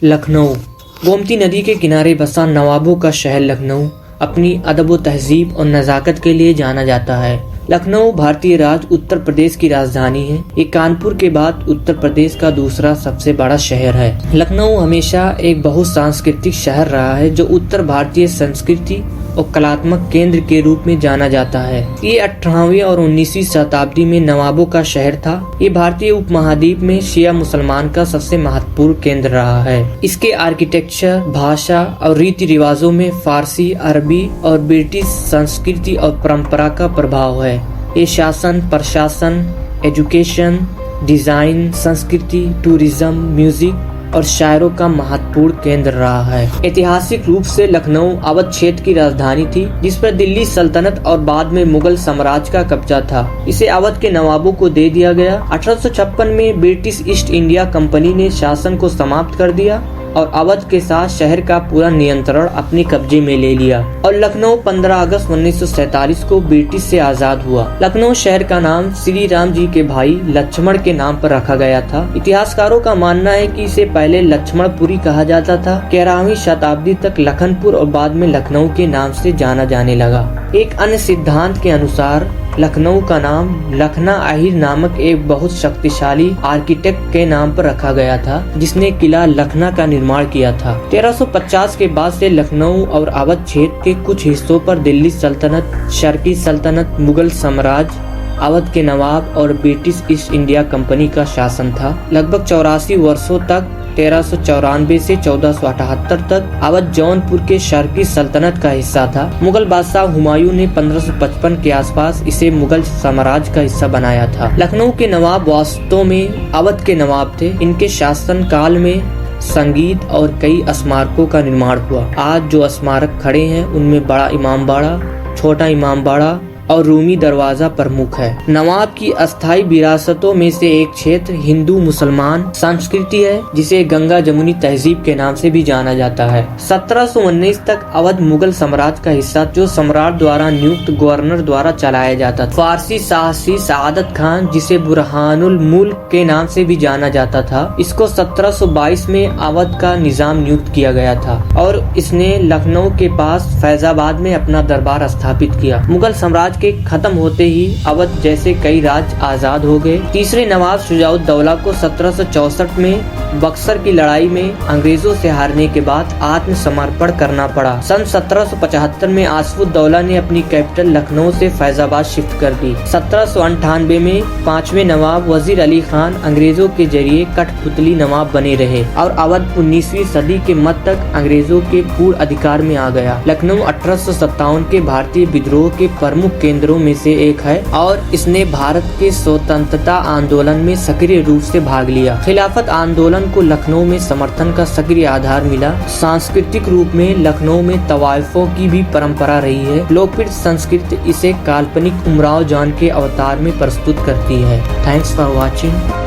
लखनऊ गोमती नदी के किनारे बसा नवाबों का शहर लखनऊ अपनी अदब व तहजीब और नज़ाकत के लिए जाना जाता है। लखनऊ भारतीय राज्य उत्तर प्रदेश की राजधानी है। ये कानपुर के बाद उत्तर प्रदेश का दूसरा सबसे बड़ा शहर है। लखनऊ हमेशा एक बहुत सांस्कृतिक शहर रहा है, जो उत्तर भारतीय संस्कृति और कलात्मक केंद्र के रूप में जाना जाता है। ये 18वीं और 19वीं शताब्दी में नवाबों का शहर था। ये भारतीय उपमहाद्वीप में शिया मुसलमान का सबसे महत्वपूर्ण केंद्र रहा है। इसके आर्किटेक्चर, भाषा और रीति रिवाजों में फारसी, अरबी और ब्रिटिश संस्कृति और परंपरा का प्रभाव है। ये शासन, प्रशासन, एजुकेशन, डिजाइन, संस्कृति, टूरिज्म, म्यूजिक और शायरों का महत्वपूर्ण केंद्र रहा है। ऐतिहासिक रूप से लखनऊ अवध क्षेत्र की राजधानी थी, जिस पर दिल्ली सल्तनत और बाद में मुगल साम्राज्य का कब्जा था। इसे अवध के नवाबों को दे दिया गया। 1856 में ब्रिटिश ईस्ट इंडिया कंपनी ने शासन को समाप्त कर दिया और अवध के साथ शहर का पूरा नियंत्रण अपने कब्जे में ले लिया और लखनऊ 15 अगस्त 1947 को ब्रिटिश से आजाद हुआ। लखनऊ शहर का नाम श्री राम जी के भाई लक्ष्मण के नाम पर रखा गया था। इतिहासकारों का मानना है कि इसे पहले लक्ष्मणपुरी कहा जाता था। 11वीं शताब्दी तक लखनपुर और बाद में लखनऊ के नाम से जाना जाने लगा। एक अन्य सिद्धांत के अनुसार लखनऊ का नाम लखना अहीर नामक एक बहुत शक्तिशाली आर्किटेक्ट के नाम पर रखा गया था, जिसने किला लखना का निर्माण किया था। 1350 के बाद से लखनऊ और अवध क्षेत्र के कुछ हिस्सों पर दिल्ली सल्तनत, शर्की सल्तनत, मुगल साम्राज्य, अवध के नवाब और ब्रिटिश ईस्ट इंडिया कंपनी का शासन था। लगभग 84 वर्षों तक 1394 से 1478 तक अवध जौनपुर के शर्की सल्तनत का हिस्सा था। मुगल बादशाह हुमायूं ने 1555 के आसपास इसे मुगल साम्राज्य का हिस्सा बनाया था। लखनऊ के नवाब वास्तव में अवध के नवाब थे। इनके शासन काल में संगीत और कई स्मारकों का निर्माण हुआ। आज जो स्मारक खड़े हैं उनमें बड़ा इमामबाड़ा, छोटा इमामबाड़ा और रूमी दरवाजा प्रमुख है। नवाब की अस्थायी विरासतों में से एक क्षेत्र हिंदू मुसलमान संस्कृति है, जिसे गंगा जमुनी तहजीब के नाम से भी जाना जाता है। 1719 तक अवध मुगल साम्राज्य का हिस्सा, जो सम्राट द्वारा नियुक्त गवर्नर द्वारा चलाया जाता था। फारसी साहसी सआदत खान, जिसे बुरहानुल मुल्क के नाम से भी जाना जाता था, इसको 1722 में अवध का निजाम नियुक्त किया गया था और इसने लखनऊ के पास फैजाबाद में अपना दरबार स्थापित किया। मुगल साम्राज्य के खत्म होते ही अवध जैसे कई राज्य आजाद हो गए। तीसरे नवाब शुजाउद्दौला को 1764 में बक्सर की लड़ाई में अंग्रेजों से हारने के बाद आत्मसमर्पण करना पड़ा। सन 1775 में आसिफउद्दौला ने अपनी कैपिटल लखनऊ से फैजाबाद शिफ्ट कर दी। 1798 में 5वें नवाब वजीर अली खान अंग्रेजों के जरिए कठपुतली नवाब बने रहे और अवध 19वीं सदी के मध्य तक अंग्रेजों के पूर्ण अधिकार में आ गया। लखनऊ 1857 के भारतीय विद्रोह के प्रमुख केंद्रों में से एक है और इसने भारत के स्वतंत्रता आंदोलन में सक्रिय रूप से भाग लिया। खिलाफत आंदोलन को लखनऊ में समर्थन का सक्रिय आधार मिला। सांस्कृतिक रूप में लखनऊ में तवाइफों की भी परंपरा रही है। लोकप्रिय संस्कृति इसे काल्पनिक उमराव जान के अवतार में प्रस्तुत करती है। Thanks for watching.